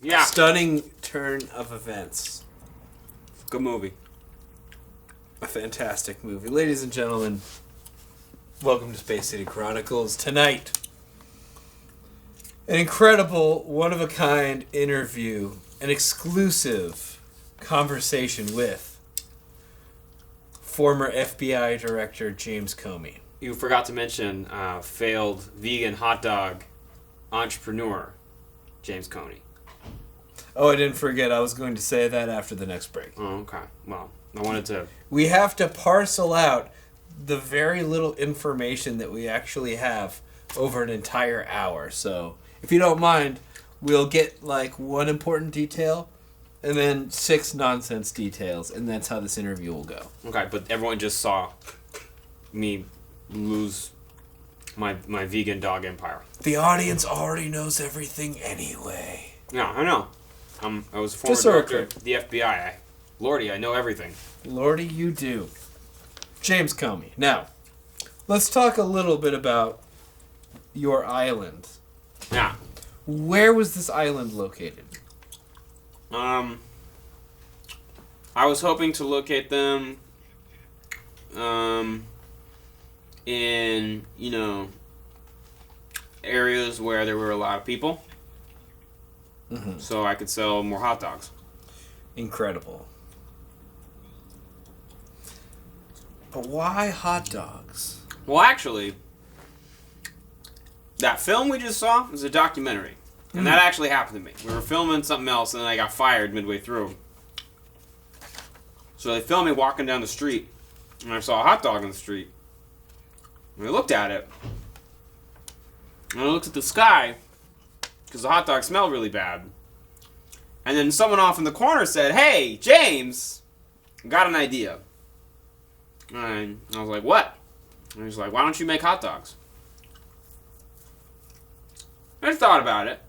Yeah. Stunning turn of events. Good movie. A fantastic movie. Ladies and gentlemen, welcome to Space City Chronicles. Tonight, an incredible, one-of-a-kind interview, an exclusive conversation with former FBI Director James Comey. You forgot to mention failed vegan hot dog entrepreneur James Comey. Oh, I didn't forget. I was going to say that after the next break. Oh, okay. Well, I wanted to... We have to parcel out the very little information that we actually have over an entire hour. So, if you don't mind, we'll get like one important detail and then 6 nonsense details, and that's how this interview will go. Okay, but everyone just saw me lose my vegan dog empire. The audience already knows everything anyway. Yeah, I know. I was a former Just so director of the FBI. Lordy, I know everything. Lordy, you do. James Comey. Now, let's talk a little bit about your island. Yeah. Where was this island located? I was hoping to locate them in, areas where there were a lot of people. Mm-hmm. So I could sell more hot dogs. Incredible. But why hot dogs? Well, actually, that film we just saw was a documentary. And that actually happened to me. We were filming something else, and then I got fired midway through. So they filmed me walking down the street, and I saw a hot dog on the street. And I looked at it, and I looked at the sky, because the hot dog smelled really bad. And then someone off in the corner said, "Hey, James, got an idea." And I was like, "What?" And he was like, "Why don't you make hot dogs?" I thought about it.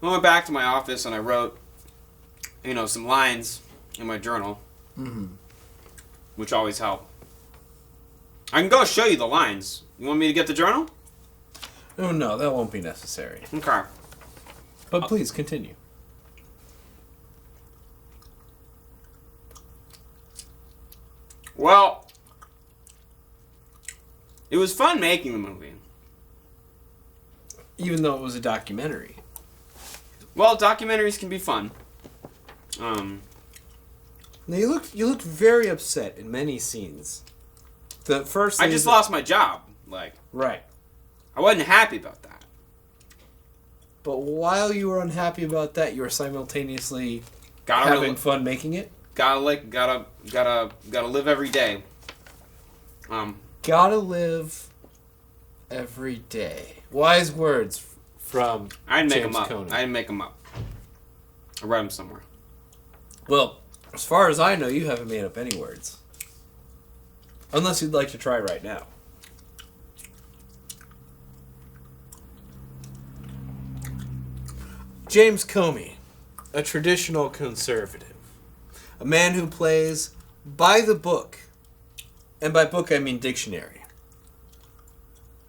I went back to my office and I wrote, some lines in my journal, which always help. I can go show you the lines. You want me to get the journal? Oh, no, that won't be necessary. Okay. But please, continue. Well, it was fun making the movie. Even though it was a documentary. Well, documentaries can be fun. Now you looked very upset in many scenes. The first I just lost my job. Right. I wasn't happy about that. But while you were unhappy about that, you were simultaneously Gotta having fun making it. Gotta live every day. Gotta live every day. Wise words from I didn't make James them up. Comey. I didn't make them up. I read them somewhere. Well, as far as I know, you haven't made up any words. Unless you'd like to try right now. James Comey, a traditional conservative. A man who plays by the book. And by book, I mean dictionary.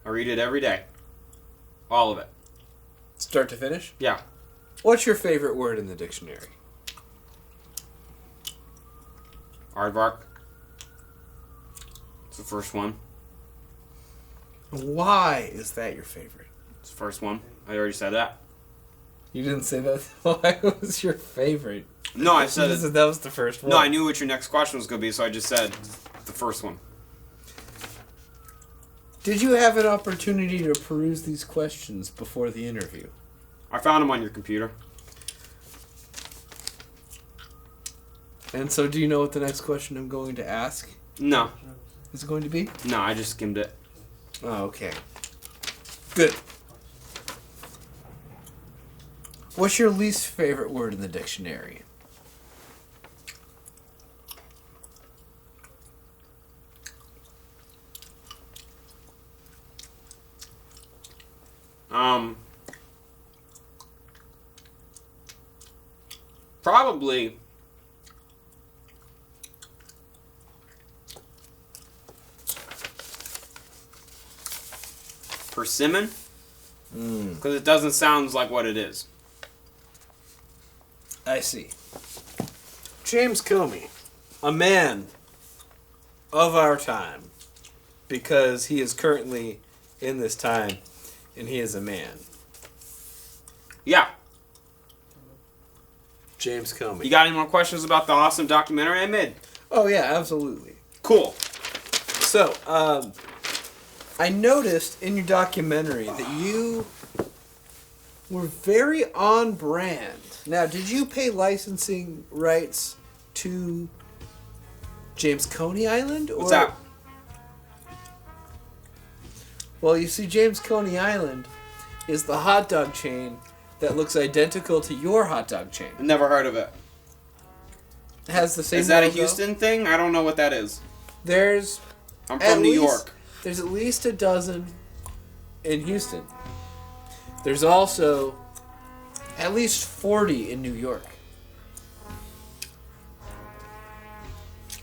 I read it every day. All of it. Start to finish? Yeah. What's your favorite word in the dictionary? Aardvark. It's the first one. Why is that your favorite? It's the first one. I already said that. You didn't say that. Why was your favorite? No, I said it. That was the first one. No, I knew what your next question was going to be, so I just said the first one. Did you have an opportunity to peruse these questions before the interview? I found them on your computer. And so do you know what the next question I'm going to ask No. is going to be? No, I just skimmed it. Oh, okay. Good. What's your least favorite word in the dictionary? Probably persimmon, because it doesn't sound like what it is. I see. James Comey, a man of our time, because he is currently in this time, and he is a man. Yeah. James Comey. You got any more questions about the awesome documentary I made? Oh, yeah, absolutely. Cool. So, I noticed in your documentary that you were very on brand. Now, did you pay licensing rights to James Coney Island? Or... What's that? Well, you see, James Coney Island is the hot dog chain that looks identical to your hot dog chain. I've never heard of it. It has the same Is that logo. a Houston thing? I don't know what that is. There's... I'm from New York. There's at least a dozen in Houston. There's also at least 40 in New York.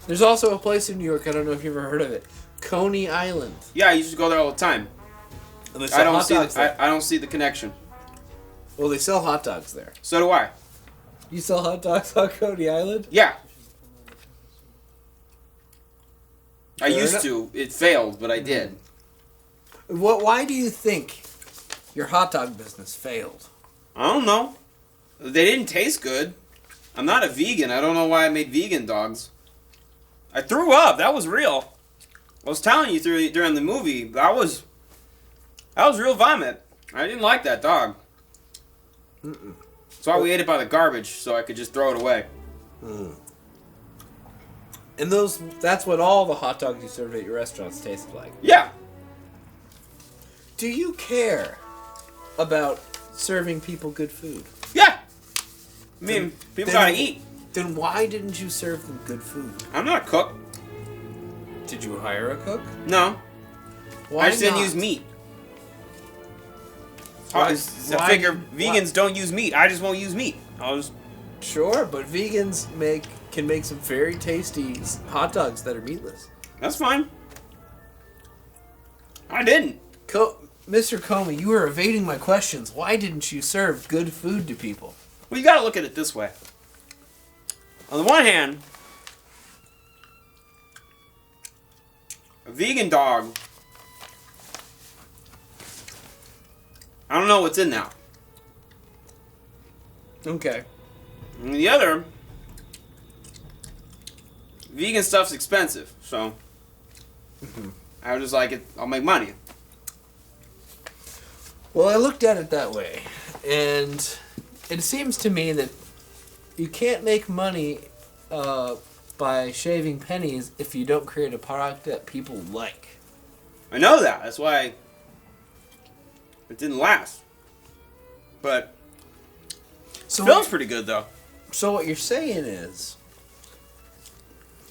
There's also a place in New York, I don't know if you've ever heard of it, Coney Island. Yeah, I used to go there all the time. And they sell hot dogs there. I don't see the connection. Well, they sell hot dogs there. So do I. You sell hot dogs on Coney Island? Yeah. I Fair used enough. to. It failed, but I did. Why do you think your hot dog business failed? I don't know. They didn't taste good. I'm not a vegan. I don't know why I made vegan dogs. I threw up. That was real. I was telling you during the movie, that was real vomit. I didn't like that dog. That's why we ate it by the garbage, so I could just throw it away. And that's what all the hot dogs you serve at your restaurants taste like. Yeah. Do you care about serving people good food? Yeah. I mean, people gotta eat. Then why didn't you serve them good food? I'm not a cook. Did you hire a cook? No. Why I just didn't not? use meat. Why- I why- figure why- vegans don't use meat. I just won't use meat. I'll just... Sure, but vegans can make some very tasty hot dogs that are meatless. That's fine. I didn't. Mr. Comey, you are evading my questions. Why didn't you serve good food to people? Well, you gotta look at it this way. On the one hand, a vegan dog, I don't know what's in that. Okay. And the other, vegan stuff's expensive, so I was just like, I'll make money. Well, I looked at it that way, and it seems to me that you can't make money by shaving pennies if you don't create a product that people like. I know that. That's why it didn't last. But So film's pretty good, though. So what you're saying is,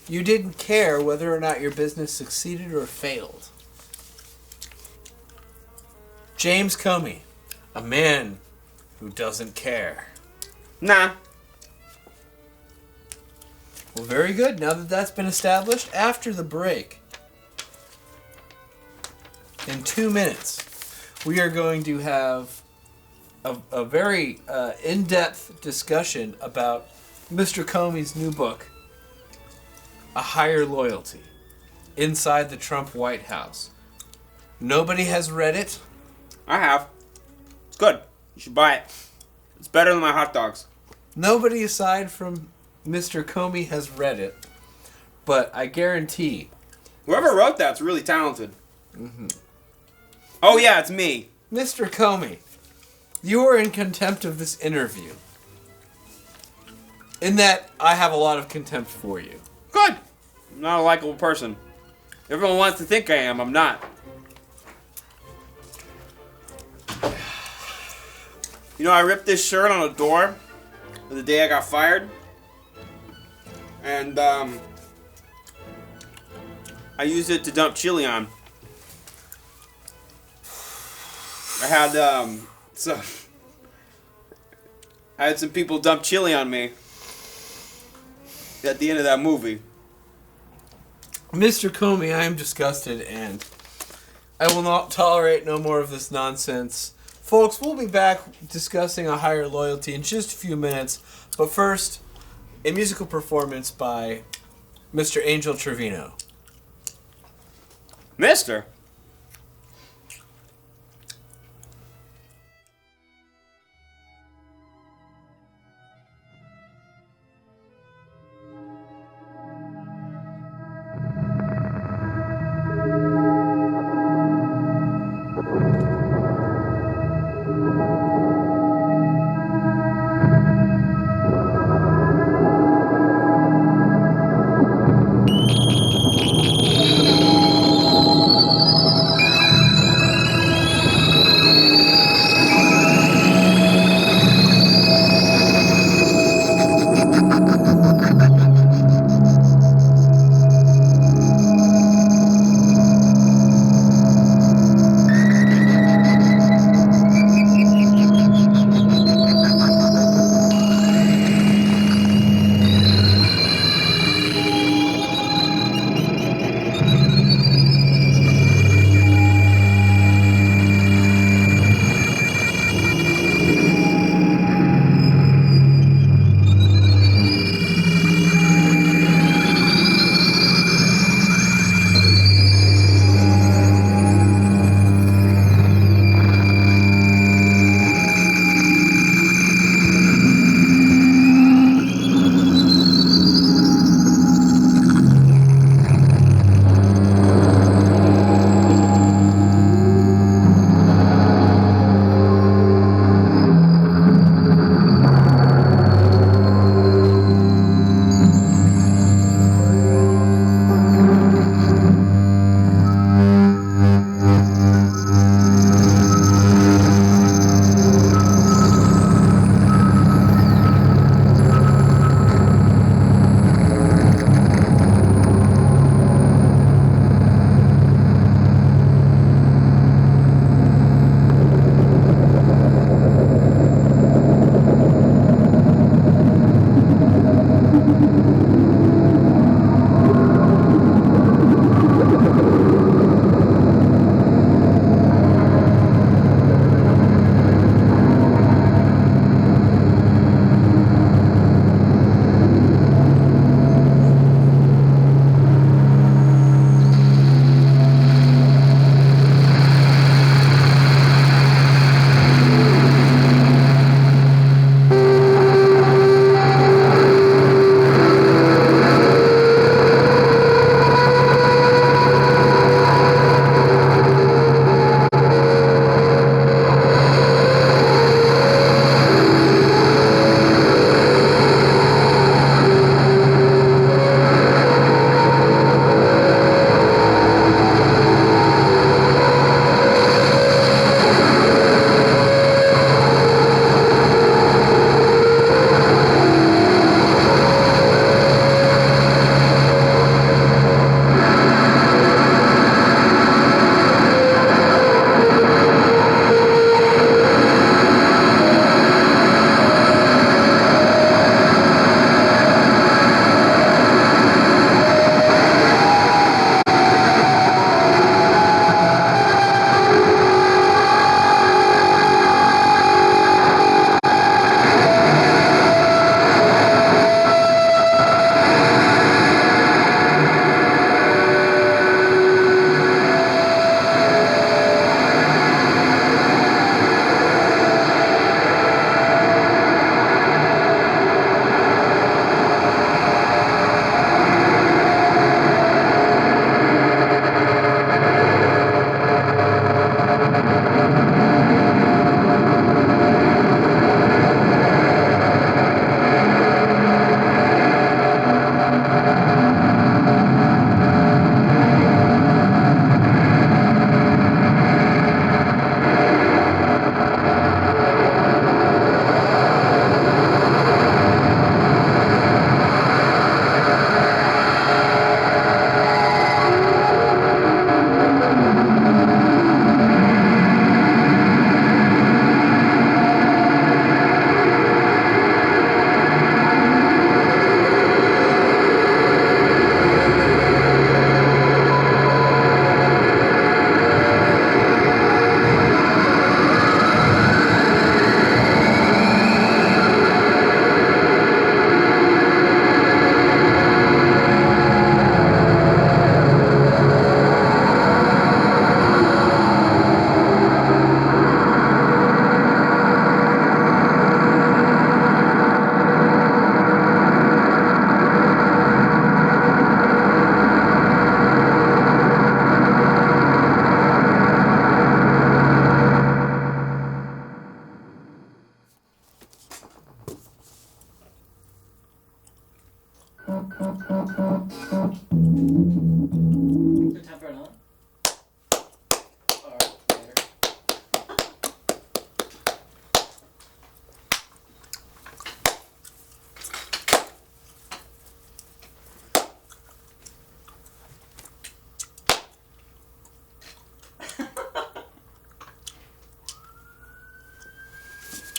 you didn't care whether or not your business succeeded or failed. James Comey, a man who doesn't care. Nah. Well, very good. Now that that's been established, after the break, in 2 minutes, we are going to have a very in-depth discussion about Mr. Comey's new book, A Higher Loyalty, Inside the Trump White House. Nobody has read it. I have. It's good. You should buy it. It's better than my hot dogs. Nobody aside from Mr. Comey has read it, but I guarantee... Whoever wrote that's really talented. Oh, yeah, it's me. Mr. Comey, you are in contempt of this interview. In that, I have a lot of contempt for you. Good. I'm not a likable person. Everyone wants to think I am. I'm not. You know, I ripped this shirt on a door the day I got fired. And, I used it to dump chili on. I had, I had some people dump chili on me at the end of that movie. Mr. Comey, I am disgusted, and I will not tolerate no more of this nonsense. Folks, we'll be back discussing a higher loyalty in just a few minutes. But first, a musical performance by Mr. Angel Trevino. Mister?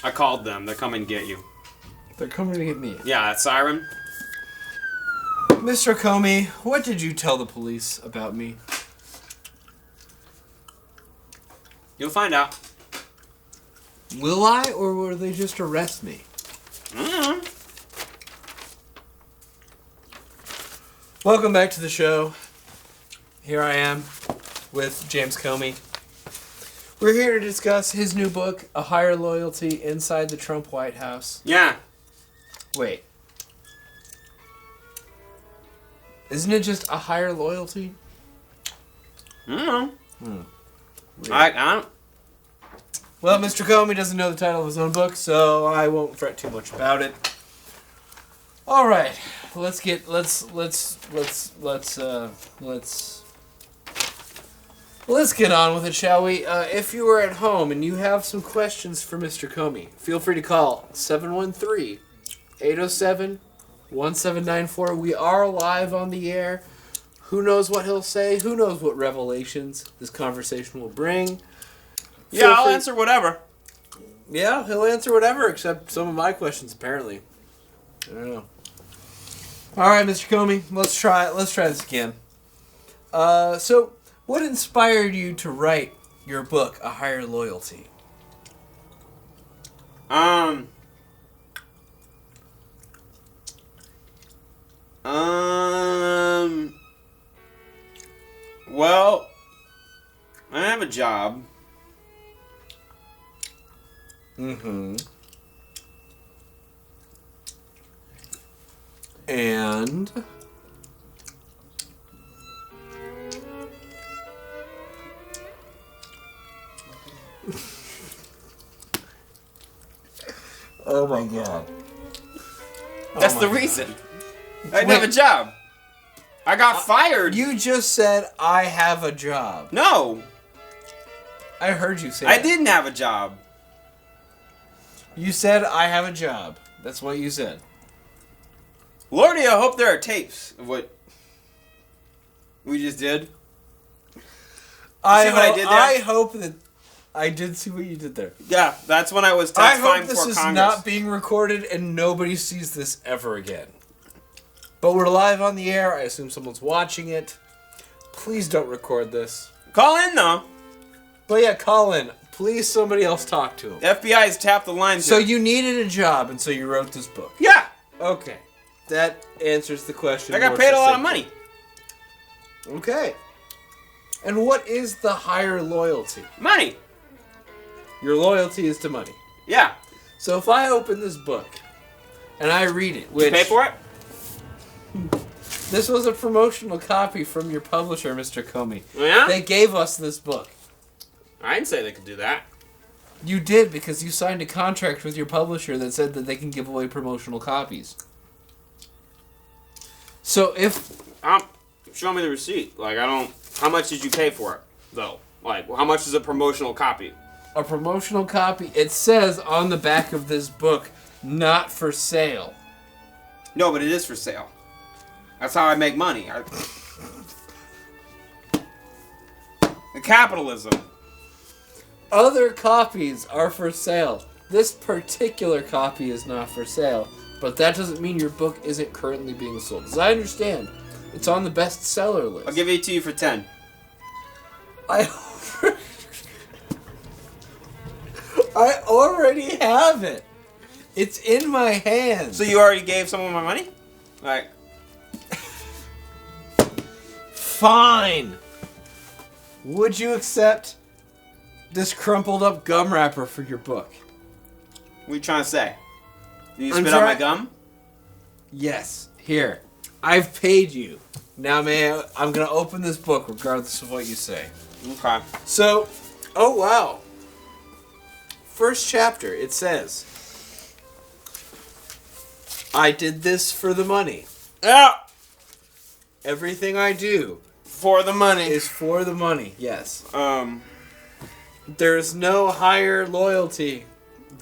I called them. They're coming to get you. They're coming to get me. Yeah, that siren. Mr. Comey, what did you tell the police about me? You'll find out. Will I, or will they just arrest me? Mm-hmm. Welcome back to the show. Here I am with James Comey. We're here to discuss his new book, A Higher Loyalty Inside the Trump White House. Yeah. Wait. Isn't it just A Higher Loyalty? Mm-hmm. I don't. Well, Mr. Comey doesn't know the title of his own book, so I won't fret too much about it. All right, let's get on with it, shall we? If you are at home and you have some questions for Mr. Comey, feel free to call 713-807-1794. We are live on the air. Who knows what he'll say? Who knows what revelations this conversation will bring? Yeah, I'll answer whatever. Yeah, he'll answer whatever except some of my questions, apparently. I don't know. All right, Mr. Comey, let's try this again. So, what inspired you to write your book, A Higher Loyalty? Well, I have a job. Mm-hmm. And oh my god. That's the reason. I didn't have a job. I got fired. You just said, I have a job. No. I heard you say I that. didn't have a job. You said, I have a job. That's what you said. Lordy, I hope there are tapes of what we just did. I hope that I did see what you did there. Yeah, that's when I was I testifying hope before this is Congress. not being recorded and nobody sees this ever again. But we're live on the air. I assume someone's watching it. Please don't record this. Call in, though. But yeah, call in. Please, somebody else talk to him. The FBI has tapped the line. So you needed a job, and so you wrote this book. Yeah. Okay. That answers the question. I got paid a lot of money. Okay. And what is the higher loyalty? Money. Your loyalty is to money. Yeah. So if I open this book and I read it, which You pay for it? this was a promotional copy from your publisher, Mr. Comey. Yeah? They gave us this book. I didn't say they could do that. You did because you signed a contract with your publisher that said that they can give away promotional copies. So if Show me the receipt. Like, I don't... How much did you pay for it, though? Like, how much is a promotional copy? a promotional copy, it says on the back of this book, not for sale. No, but it is for sale. That's how I make money. The capitalism. Other copies are for sale. This particular copy is not for sale, but that doesn't mean your book isn't currently being sold. As I understand, it's on the bestseller list. I'll give it to you for 10. I already have it. It's in my hands. So you already gave someone my money? Like, fine. Would you accept this crumpled up gum wrapper for your book? what are you trying to say? You I'm spit out my gum? Yes. Here. I've paid you. Now, man, I'm going to open this book regardless of what you say. Okay. So, oh wow. First chapter, it says, I did this for the money. Yeah. Everything I do For the money. is for the money. Yes. Um, There is no higher loyalty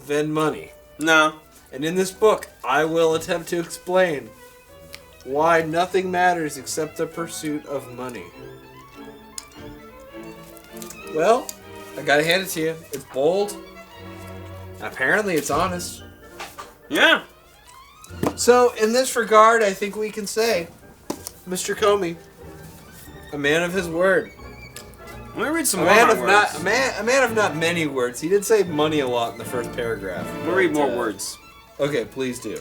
than money. no. And in this book, I will attempt to explain why nothing matters except the pursuit of money. Well, I gotta hand it to you. It's bold. Apparently it's honest. Yeah. So, in this regard, I think we can say, Mr. Comey, a man of his word. Let me read some A more man of words. not a man of not many words. He did say money a lot in the first paragraph. Let me read more words. Okay, please do.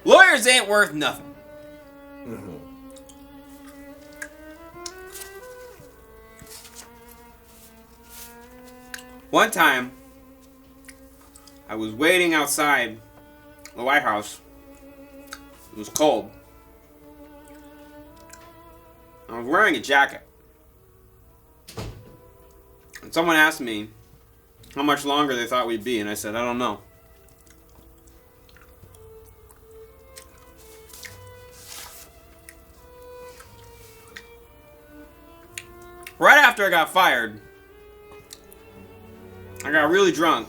Lawyers ain't worth nothing. Mm-hmm. One time, I was waiting outside the White House. It was cold. I was wearing a jacket. And someone asked me how much longer they thought we'd be, and I said, I don't know. Right after I got fired, I got really drunk.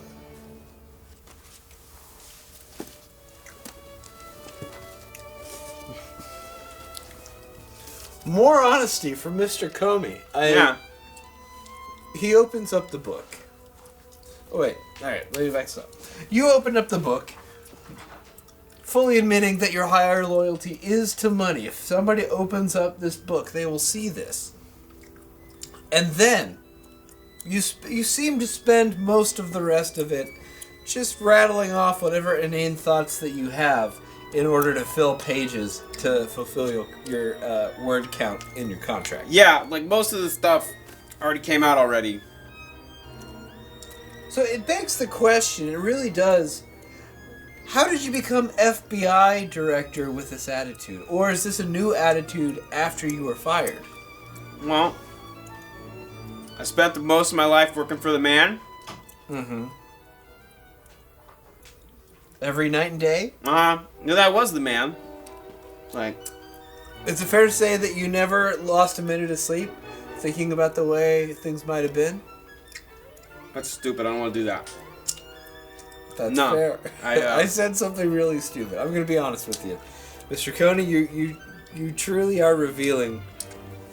More honesty from Mr. Comey. Yeah. He opens up the book. Oh, wait. Alright, let me back this up. You open up the book, fully admitting that your higher loyalty is to money. If somebody opens up this book, they will see this. And then, you seem to spend most of the rest of it just rattling off whatever inane thoughts that you have in order to fill pages to fulfill your word count in your contract. Yeah, like most of the stuff already came out already. So it begs the question, it really does, how did you become FBI director with this attitude? Or is this a new attitude after you were fired? Well, I spent the most of my life working for the man. Mm-hmm. Every night and day? Knew that was the man. Like, Is it fair to say that you never lost a minute of sleep thinking about the way things might have been? that's stupid. I don't want to do that. That's No, fair. I I said something really stupid. I'm going to be honest with you. Mr. Coney, you truly are revealing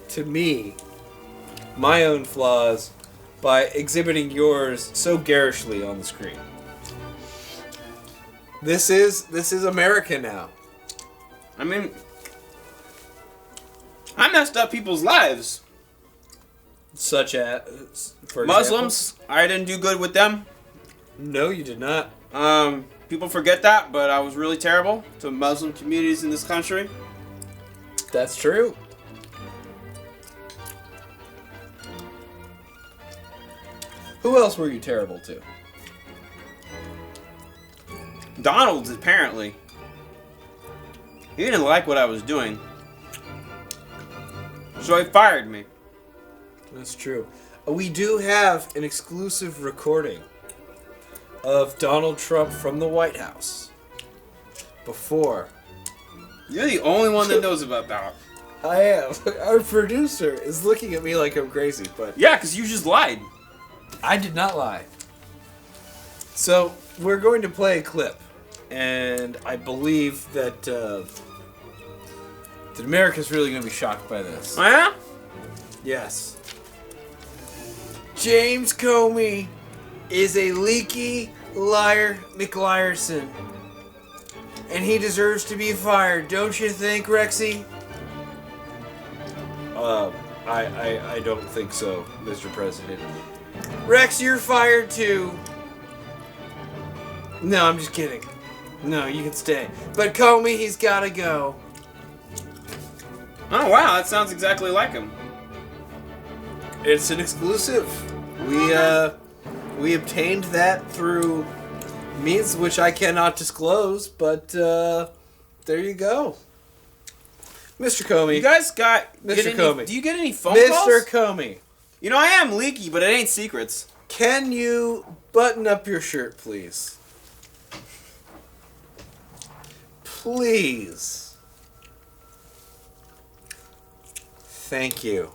to me my own flaws by exhibiting yours so garishly on the screen. This is America now. I mean, I messed up people's lives. Such as, for Muslims, I didn't do good with them. example? No, you did not. People forget that, but I was really terrible to Muslim communities in this country. That's true. Who else were you terrible to? Donald's, apparently. He didn't like what I was doing. So he fired me. That's true. We do have an exclusive recording of Donald Trump from the White House before. You're the only one that knows about that. I am. Our producer is looking at me like I'm crazy, but Yeah, because you just lied. I did not lie. So, we're going to play a clip, and I believe that America's really going to be shocked by this. Oh, yeah? Yes. James Comey is a leaky liar McLiarson. And he deserves to be fired, don't you think, Rexy? I don't think so, Mr. President. Rex, you're fired too. No, I'm just kidding. No, you can stay. But Comey, he's gotta go. Oh, wow, that sounds exactly like him. It's an exclusive. We obtained that through means which I cannot disclose, but there you go. Mr. Comey. You guys get Mr. any, Comey. do you get any phone Mr. calls? Comey, You know, I am leaky, but it ain't secrets. can you button up your shirt, please? Please. Thank you.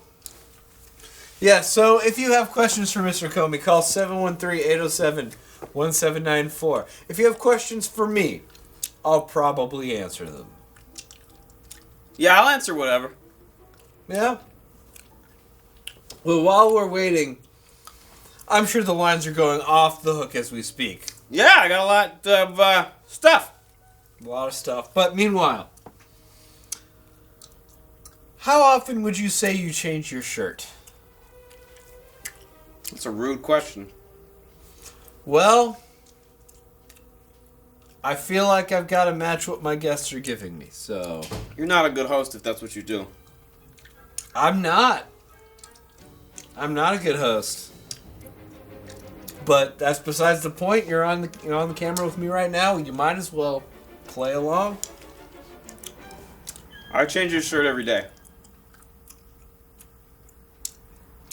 Yeah, so if you have questions for Mr. Comey, call 713-807-1794. If you have questions for me, I'll probably answer them. Yeah, I'll answer whatever. Yeah? Well, while we're waiting, I'm sure the lines are going off the hook as we speak. Yeah, I got a lot of stuff. A lot of stuff. But meanwhile, how often would you say you change your shirt? That's a rude question. Well, I feel like I've got to match what my guests are giving me, so... You're not a good host if that's what you do. I'm not. I'm not a good host. But that's besides the point. You're on the camera with me right now. You might as well play along. I change your shirt every day.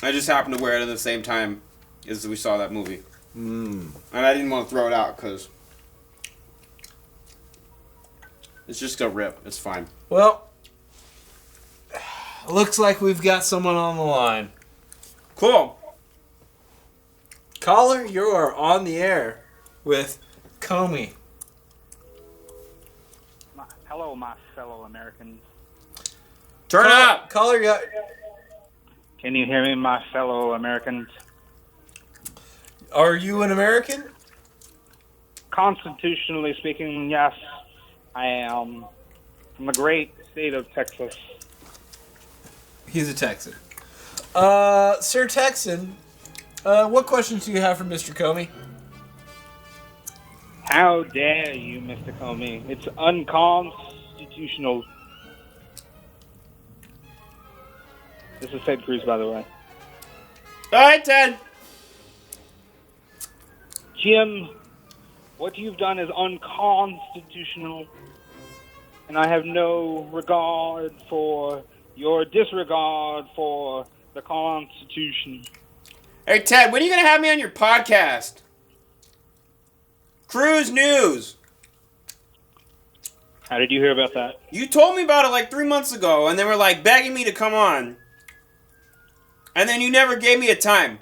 I just happened to wear it at the same time as we saw that movie. And I didn't want to throw it out because it's just a rip. It's fine. Well, looks like we've got someone on the line. Cool. Caller, you are on the air with Comey. Hello, my fellow Americans. Turn up. Caller, you... Can you hear me, my fellow Americans? Are you an American? Constitutionally speaking, yes, I am from the great state of Texas. He's a Texan. Sir Texan, what questions do you have for Mr. Comey? How dare you, Mr. Comey? It's unconstitutional. This is Ted Cruz, by the way. All right, Ted. Jim, what you've done is unconstitutional, and I have no regard for your disregard for the Constitution. Hey, Ted, when are you going to have me on your podcast? Cruise News. How did you hear about that? You told me about it like 3 months ago, and they were like begging me to come on. And then you never gave me a time.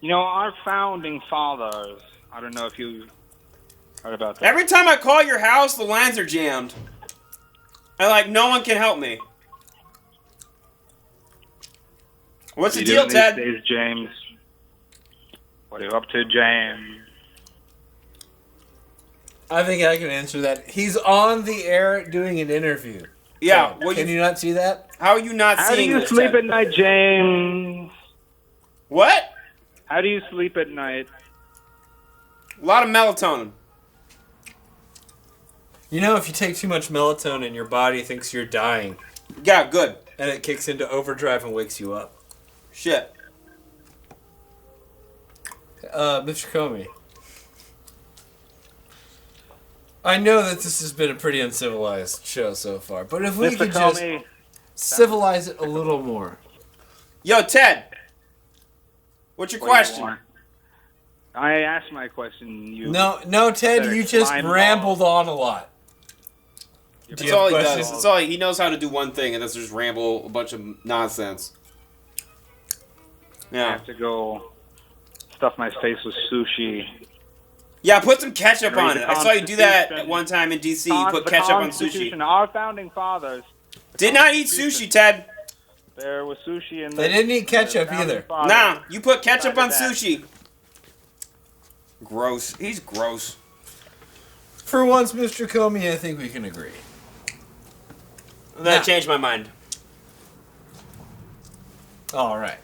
You know, our founding fathers, I don't know if you heard about that. Every time I call your house, the lines are jammed. And like, no one can help me. What's the deal, Ted? These days, James? What are you up to, James? I think I can answer that. He's on the air doing an interview. Yeah. So, can you not see that? How are you not How do seeing you this, sleep Ted? at night, James? What? How do you sleep at night? A lot of melatonin. You know, if you take too much melatonin, your body thinks you're dying. Yeah, good. And it kicks into overdrive and wakes you up. Shit. Mr. Comey. I know that this has been a pretty uncivilized show so far, but if we Mr. could just Comey, civilize it a little more. Yo, Ted. What's your what do you question? want? I asked my question. You No, Ted, better you just climb rambled on a lot. That's all he does. That's all he knows how to do one thing, and that's just ramble a bunch of nonsense. I Yeah. have to go stuff my face with sushi. Yeah, put some ketchup Read on the it. I saw you do that Constitution. at one time in D.C. You put The ketchup on Constitution, sushi. Our founding fathers. Did not eat sushi, Ted. There was sushi in They didn't eat ketchup either. Nah, you put ketchup on Decided that. sushi. Gross. He's gross. For once, Mr. Comey, I think we can agree. That Nah. changed my mind. All right.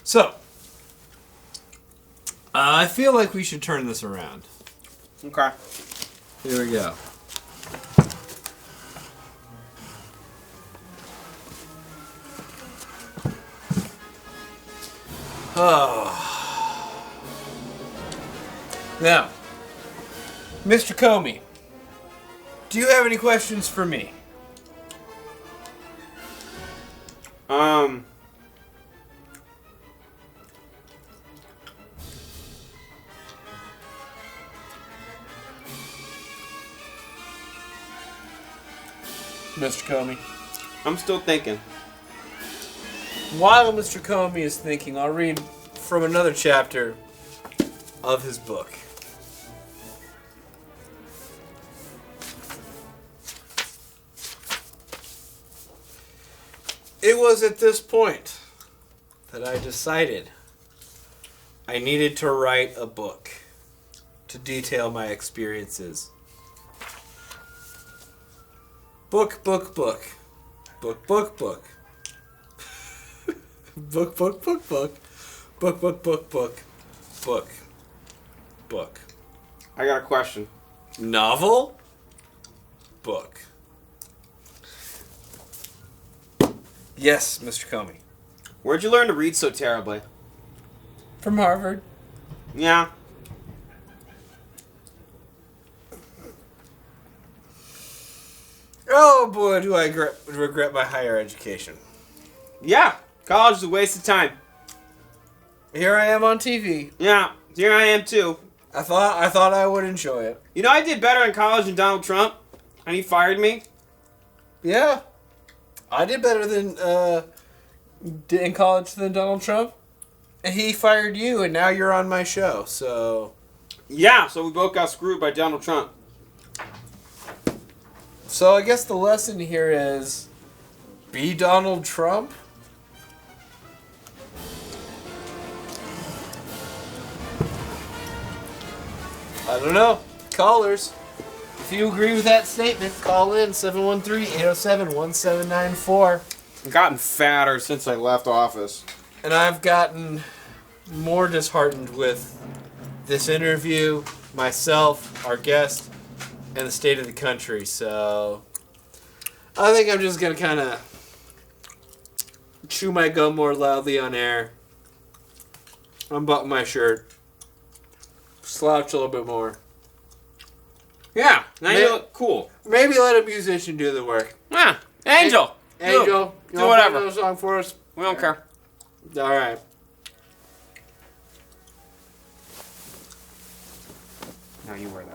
So, I feel like we should turn this around. Okay. Here we go. Oh. Now, Mr. Comey, do you have any questions for me? Mr. Comey. I'm still thinking. While Mr. Comey is thinking, I'll read from another chapter of his book. It was at this point that I decided I needed to write a book to detail my experiences. Book, book, book. Book, book, book. Book, book, book, book. Book, book, book, book. Book. Book. I got a question. Novel? Book. Yes, Mr. Comey. Where'd you learn to read so terribly? From Harvard. Yeah. Oh boy, do I regret my higher education. Yeah. College is a waste of time. Here I am on TV. Yeah. Here I am too. I thought I would enjoy it. You know, I did better in college than Donald Trump, and he fired me. Yeah. I did better than in college than Donald Trump. And he fired you, and now you're on my show, so... Yeah, so we both got screwed by Donald Trump. So I guess the lesson here is... be Donald Trump? I don't know. Callers, if you agree with that statement, call in 713-807-1794. I've gotten fatter since I left office. And I've gotten more disheartened with this interview, myself, our guest, and the state of the country. So I think I'm just going to kind of chew my gum more loudly on air, unbutton my shirt, slouch a little bit more. Yeah, now you look cool. Maybe let a musician do the work. Yeah, Angel. Angel, do you whatever. Play another song for us? We don't care. All right. Now you wear that.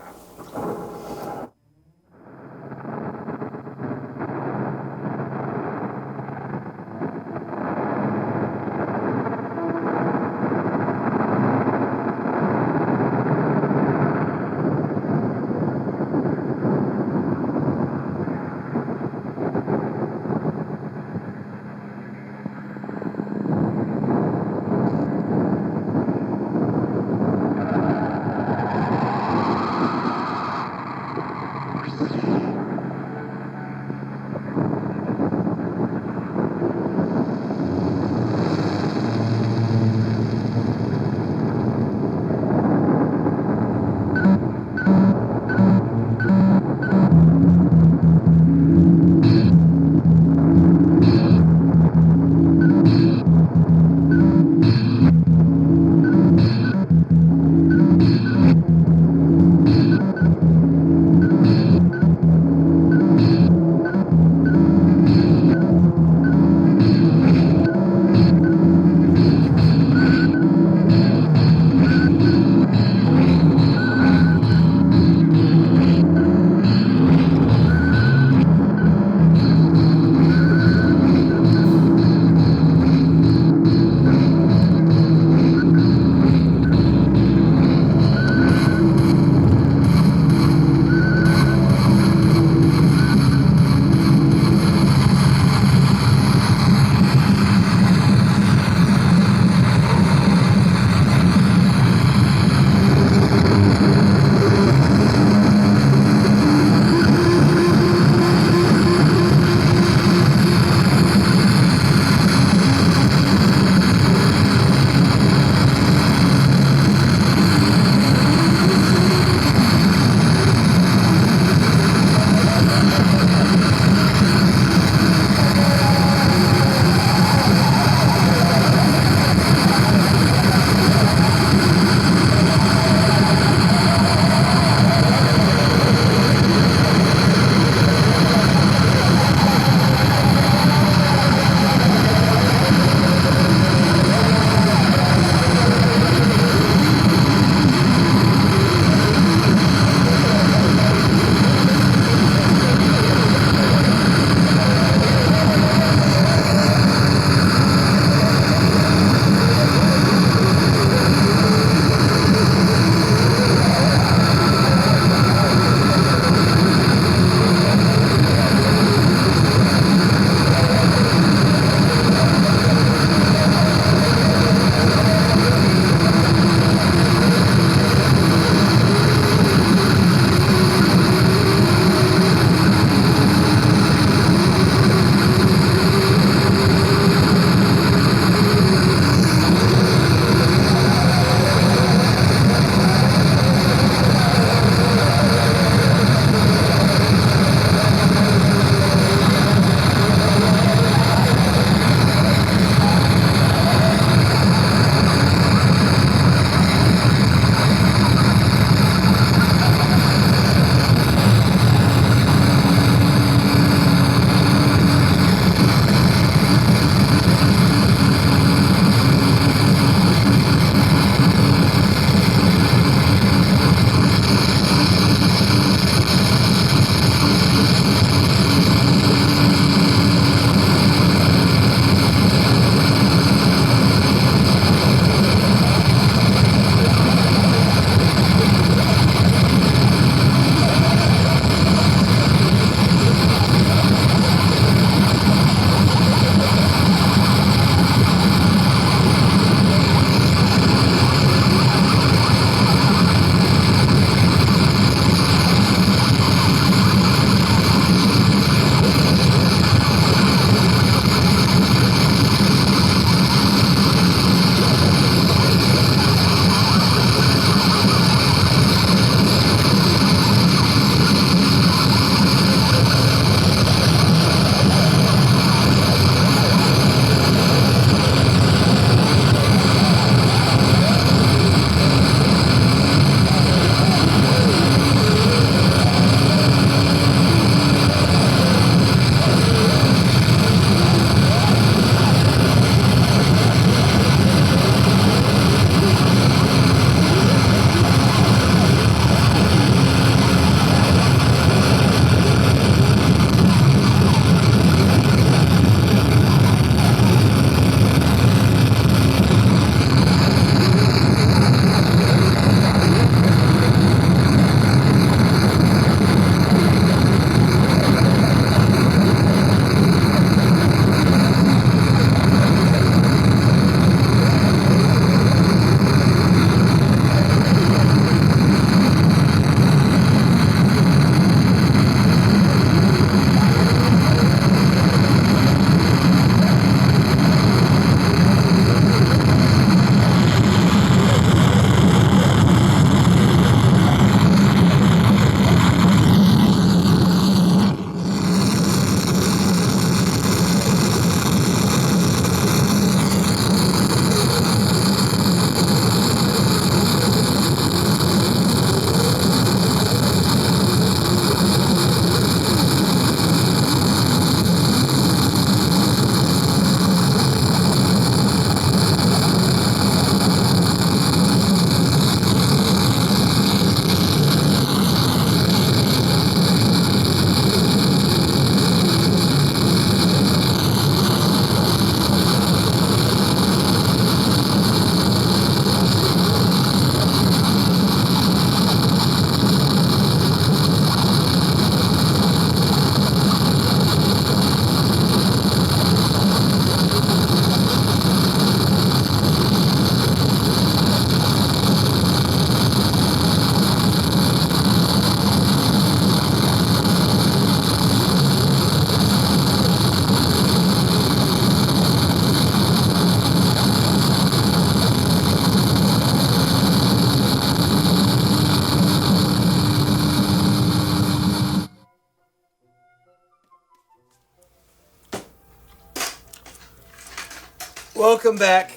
Welcome back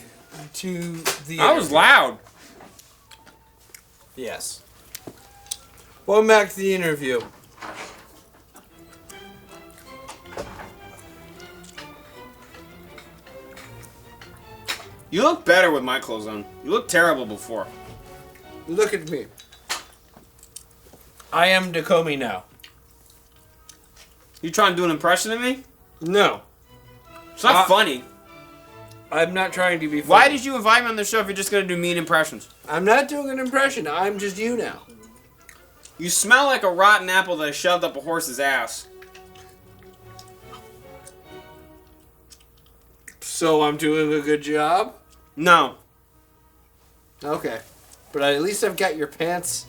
to the. I was loud. Yes. Welcome back to the interview. You look better with my clothes on. You look terrible before. Look at me. I am Dakomi now. You trying to do an impression of me? No. It's not funny. I'm not trying to be funny. Why did you invite me on the show if you're just gonna do mean impressions? I'm not doing an impression. I'm just you now. You smell like a rotten apple that I shoved up a horse's ass. So I'm doing a good job? No. Okay. But at least I've got your pants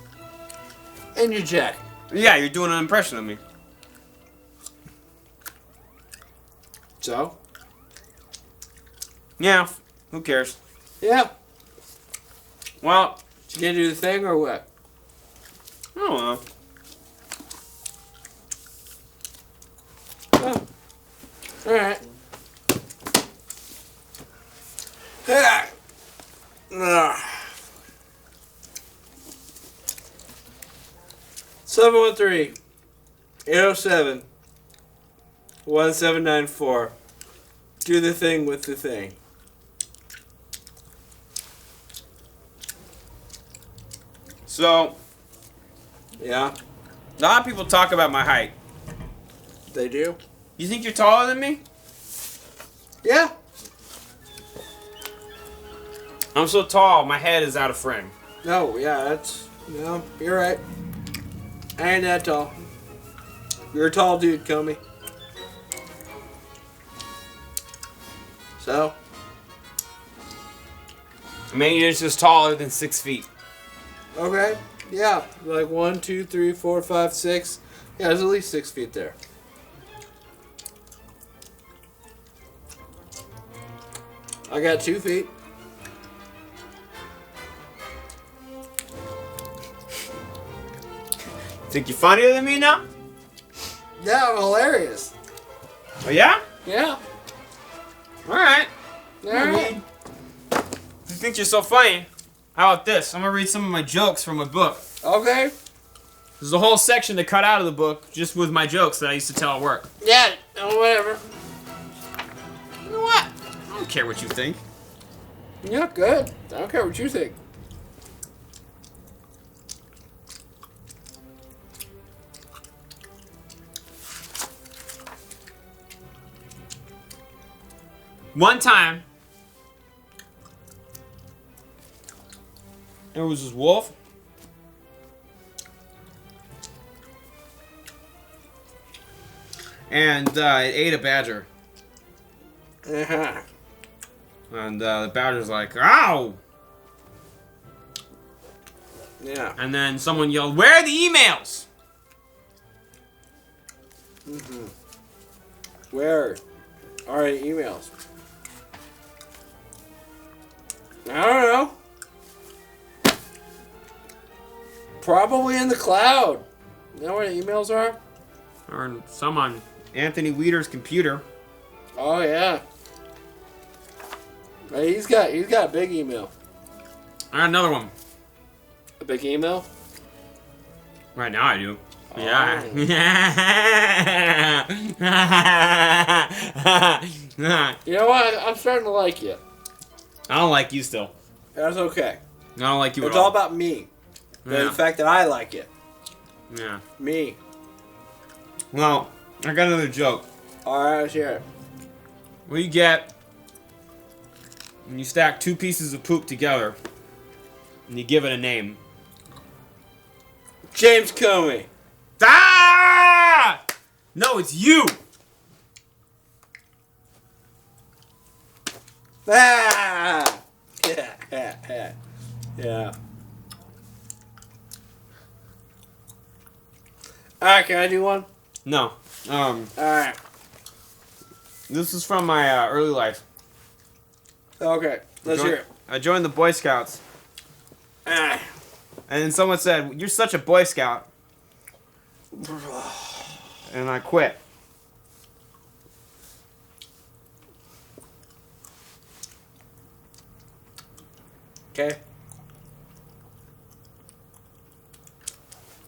and your jacket. Yeah, you're doing an impression of me. So? Yeah, who cares? Yeah. Well, You gonna do the thing or what? I don't know. Oh. Alright. Yeah. 713-807-1794. Do the thing with the thing. So, Yeah, a lot of people talk about my height. they do. You think you're taller than me? Yeah. I'm so tall, my head is out of frame. No, yeah, that's... No, you're right. I ain't that tall. You're a tall dude, Comey. So? I mean, you're just taller than 6 feet. Okay. Yeah, like 1, 2, 3, 4, 5, 6. Yeah, there's at least 6 feet there. I got 2 feet. Think you're funnier than me now? Yeah, I'm hilarious. Oh, yeah? Yeah. Alright. Alright. If you think you're so funny, how about this? I'm gonna read some of my jokes from my book. Okay. There's a whole section to cut out of the book just with my jokes that I used to tell at work. Yeah, whatever. You know what? I don't care what you think. Yeah, good. I don't care what you think. One time, there was this wolf. And it ate a badger. Uh-huh. And the badger's like, ow! Yeah. And then someone yelled, where are the emails? Mm-hmm. Where are the emails? I don't know. Probably in the cloud. You know where the emails are? Or some on Anthony Weeder's computer. Oh yeah. Hey, he's got a big email. I got another one. A big email? Right now I do. Oh. Yeah. You know what? I'm starting to like you. I don't like you still. That's okay. I don't like you It's at all. all about me. Yeah. The fact that I like it. Yeah. Me. Well, I got another joke. Alright, let's hear it. What do you get when you stack 2 pieces of poop together and you give it a name? James Comey. Ah! No, it's you! Ah! Yeah. Alright, can I do one? No. Alright. This is from my early life. Okay, let's hear it. I joined the Boy Scouts. Ah. And then someone said, you're such a Boy Scout. And I quit. Okay?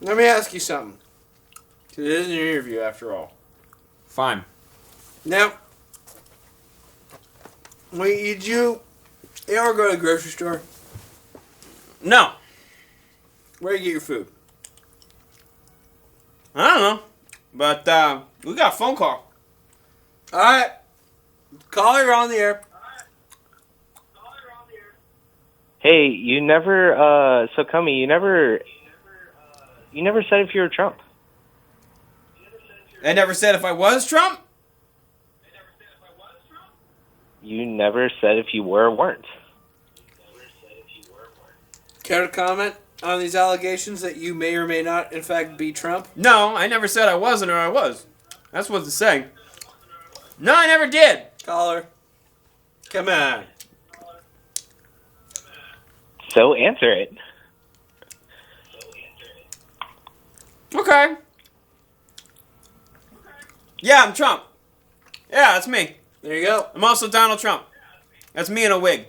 Let me ask you something. 'Cause it is an interview, after all. Fine. Now, did you ever go to the grocery store? No. Where do you get your food? I don't know. But we got a phone call. Alright. Caller, you're on the air. Hey, you never, so Comey, you never said if you were Trump. I never said if I was Trump. You never said if you were or weren't. Care to comment on these allegations that you may or may not, in fact, be Trump? No, I never said I wasn't or I was. That's what it's saying. No, I never did. Caller. Come on. So answer it. Okay. Yeah, I'm Trump. Yeah, that's me. There you go. I'm also Donald Trump. That's me in a wig.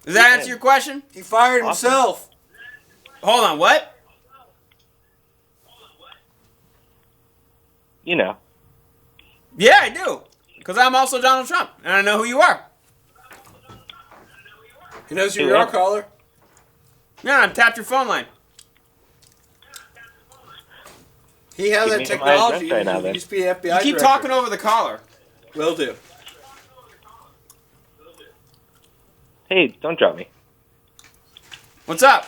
Does that answer your question? He fired himself. Hold on, what? You know. Yeah, I do. Because I'm also Donald Trump. And I know who you are. He knows who you are, caller. Yeah, I tapped your phone line. He has Give that me my technology. address right now, He then. used to be an FBI You keep director. talking over the caller. Will do. Hey, don't drop me. What's up?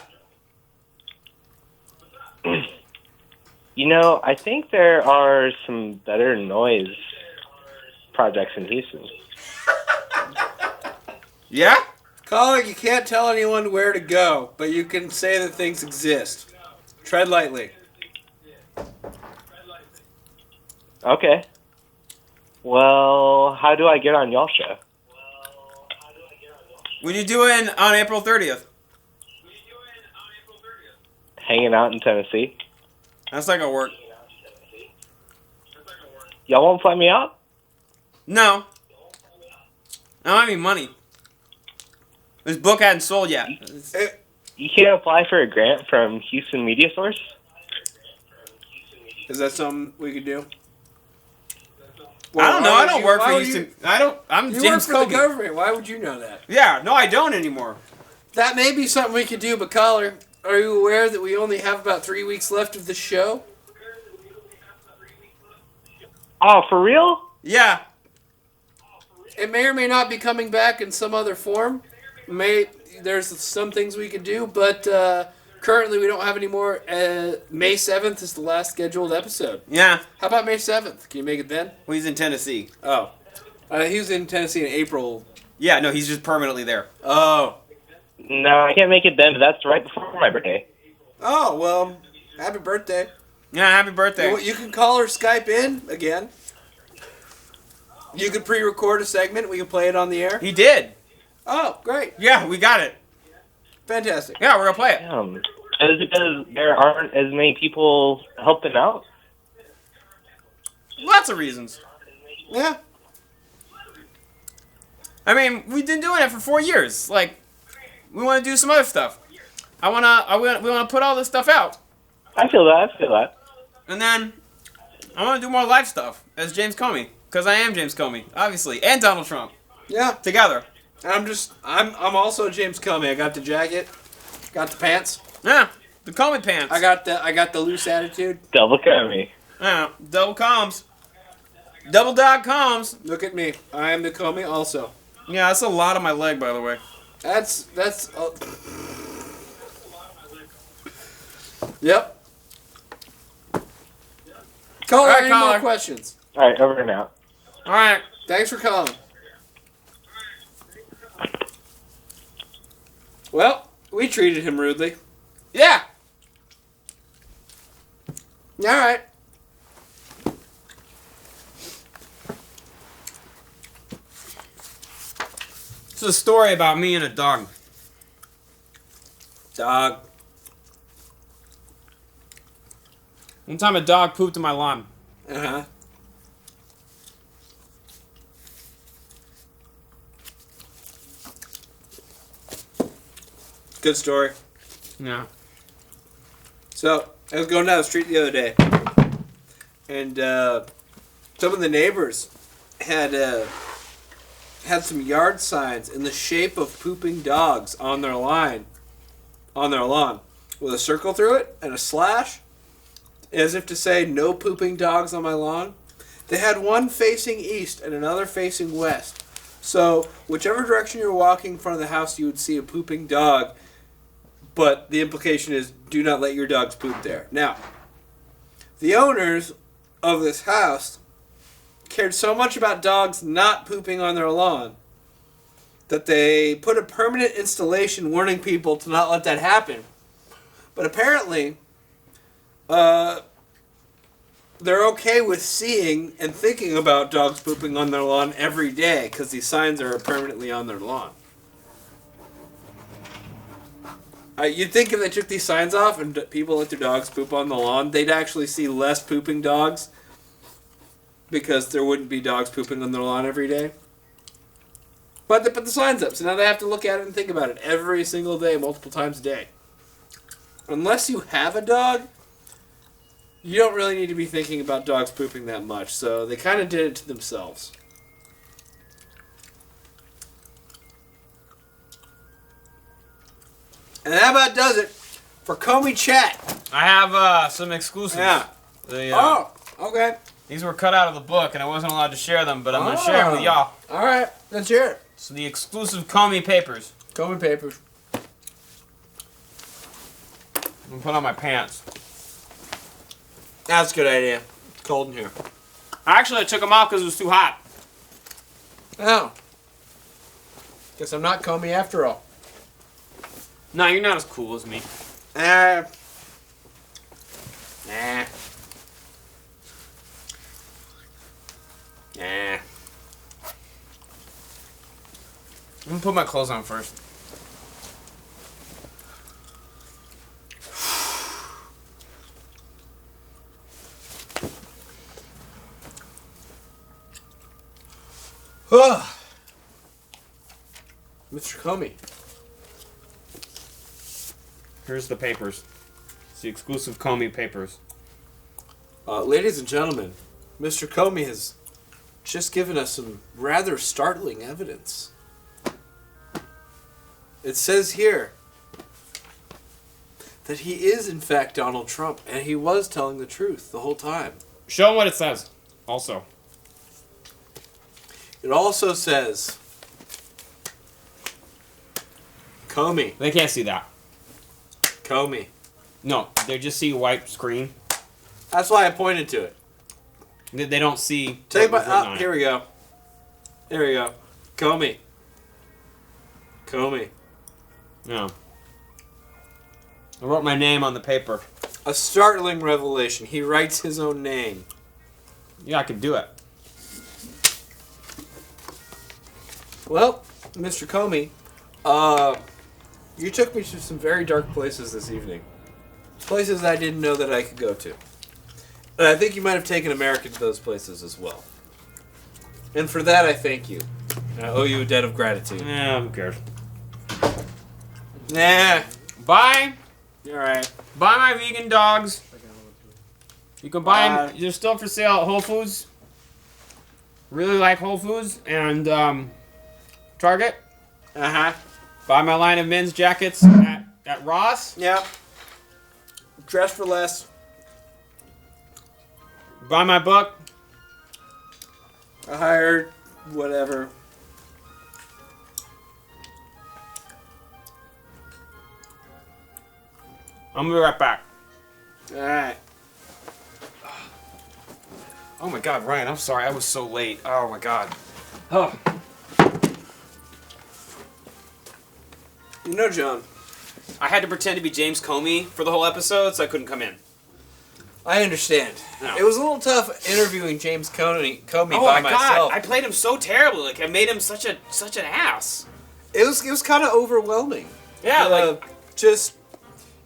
You know, I think there are some better noise projects in Houston. Yeah? Caller, you can't tell anyone where to go, but you can say that things exist. Tread lightly. Okay. Well, how do I get on y'all show? What are you doing on April 30th? Hanging out in Tennessee? That's not gonna work. Y'all won't fly me out? No. I don't have any money. This book hadn't sold yet. You can't apply for a grant from Houston Media Source? Is that something we could do? I don't know. why I would don't you- work why for would Houston. You, I don't. I'm you work James for the Kobe. government. Why would you know that? Yeah. No, I don't anymore. That may be something we could do, but caller, are you aware that we only have about 3 weeks left of the show? Oh, for real? Yeah. It may or may not be coming back in some other form. There's some things we could do, but currently we don't have any more. May 7th is the last scheduled episode. Yeah. How about May 7th? Can you make it then? Well, he's in Tennessee. Oh. He was in Tennessee in April. Yeah. No, he's just permanently there. Oh. No, I can't make it then, but that's right before my birthday. Oh, well, happy birthday. Yeah. Happy birthday. You can call or Skype in again. You could pre-record a segment. We can play it on the air. He did. Oh, great. Yeah, we got it. Fantastic. Yeah, we're gonna play it. Is it because there aren't as many people helping out? Lots of reasons. Yeah. I mean, we've been doing it for 4 years. Like, we want to do some other stuff. We wanna put all this stuff out, I feel that. and then I want to do more live stuff as James Comey, because I am James Comey, obviously, and Donald Trump Yeah. together. I'm also James Comey. I got the jacket, got the pants. Yeah, the Comey pants. I got the loose attitude. Double Comey. Yeah, double comms, double dog comms. Look at me. I am the Comey also. Yeah, that's a lot on my leg, by the way. That's Yep. Caller, All right, any caller. more questions? All right, over and out. All right. Thanks for calling. Well, we treated him rudely. Yeah. All right. It's a story about me and a dog. Dog. One time a dog pooped in my lawn. Uh-huh. Good story. Yeah. So, I was going down the street the other day, and some of the neighbors had some yard signs in the shape of pooping dogs on their lawn, with a circle through it and a slash, as if to say, no pooping dogs on my lawn. They had one facing east and another facing west. So, whichever direction you're walking in front of the house, you would see a pooping dog. But the implication is, do not let your dogs poop there. Now, the owners of this house cared so much about dogs not pooping on their lawn that they put a permanent installation warning people to not let that happen. But apparently, they're okay with seeing and thinking about dogs pooping on their lawn every day because these signs are permanently on their lawn. You'd think if they took these signs off and people let their dogs poop on the lawn, they'd actually see less pooping dogs because there wouldn't be dogs pooping on their lawn every day. But they put the signs up, so now they have to look at it and think about it every single day, multiple times a day. Unless you have a dog, you don't really need to be thinking about dogs pooping that much, so they kind of did it to themselves. And that about does it for Comey Chat. I have some exclusives. Yeah. Okay. These were cut out of the book, and I wasn't allowed to share them, but I'm going to share them with y'all. All right, let's hear it. So the exclusive Comey papers. Comey papers. I'm going to put on my pants. That's a good idea. It's cold in here. Actually, I took them off because it was too hot. Oh. Guess I'm not Comey after all. No, you're not as cool as me. Nah. I'm going to put my clothes on first. Mr. Comey. Here's the papers. It's the exclusive Comey papers. Ladies and gentlemen, Mr. Comey has just given us some rather startling evidence. It says here that he is, in fact, Donald Trump, and he was telling the truth the whole time. Show them what it says, also. It also says, Comey. They can't see that. Comey. No, they just see a white screen. That's why I pointed to it. They don't see. Take my. what was written on Here we go. Here we go. Comey. Comey. it. Yeah. I wrote my name on the paper. A startling revelation. He writes his own name. Yeah, I could do it. Well, Mr. Comey, you took me to some very dark places this evening. Places I didn't know that I could go to. And I think you might have taken America to those places as well. And for that, I thank you. I owe you a debt of gratitude. Yeah, who cares? Nah. Buy Alright. my vegan dogs. You can buy them. They're still for sale at Whole Foods. Really like Whole Foods and Target. Uh-huh. Buy my line of men's jackets at Ross. Yep. Dress for less. Buy my book. I hired whatever. I'm gonna be right back. Alright. Oh my God, Ryan, I'm sorry. I was so late. Oh my God. Oh. You know, John, I had to pretend to be James Comey for the whole episode, so I couldn't come in. I understand. No. It was a little tough interviewing James Comey Oh by my myself. God, I played him so terribly. Like I made him such an ass. It was kind of overwhelming. Yeah, just,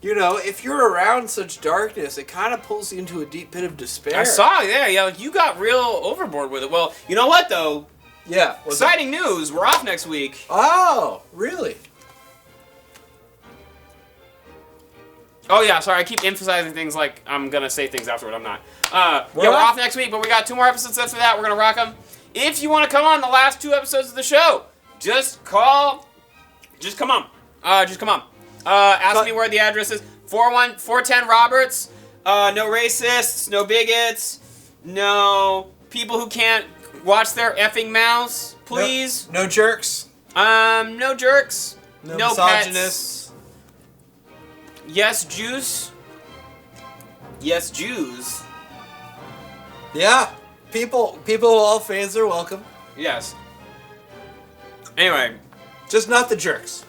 you know, if you're around such darkness, it kind of pulls you into a deep pit of despair. I saw. Yeah. Like you got real overboard with it. Well, you know what though? Yeah. Exciting news. We're off next week. Oh, really? Oh yeah, sorry. I keep emphasizing things like I'm gonna say things afterward. I'm not. We're We're off. off next week, but we got 2 more episodes after that. We're gonna rock them. If you want to come on the last 2 episodes of the show, just call. Just come on. Just come on. Ask me where the address is. 410 Roberts. No racists. No bigots. No people who can't watch their effing mouths. Please. No jerks. No jerks. No No misogynists. Yes, Jews. Yes, Jews. Yeah. People of all faiths are welcome. Yes. Anyway, Just not the jerks.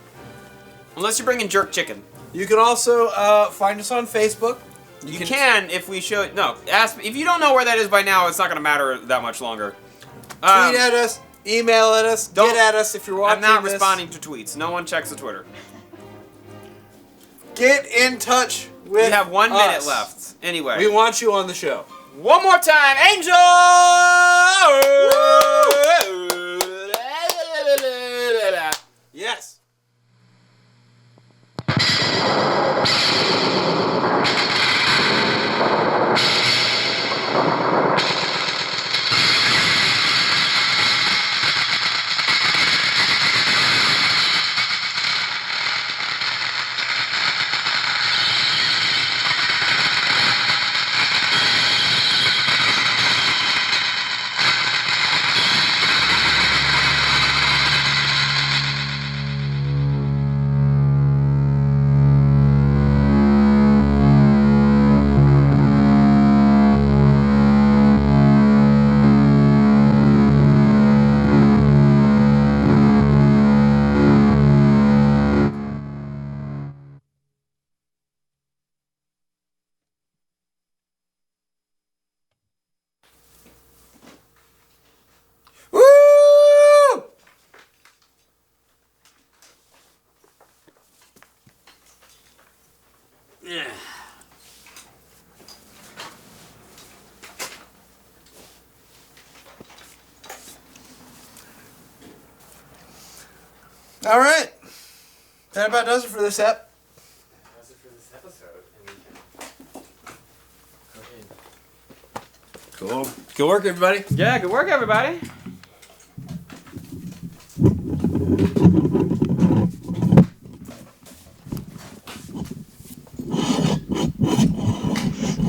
unless you're bringing jerk chicken. You can also find us on Facebook. You can if we show. No, ask if you don't know where that is by now. It's not going to matter that much longer. Tweet at us, email at us, get at us if you're watching. I'm not this. responding to tweets. No one checks the Twitter. Get in touch with We have 1 minute us. left. Anyway, We want you on the show. one more time, Angel. Yes. Woo! All right. That about does it for this ep. That's it for this episode. Cool. Good work, everybody. Yeah, good work, everybody.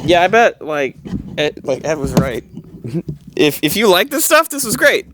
Yeah, I bet Ed was right. If you like this stuff, this was great.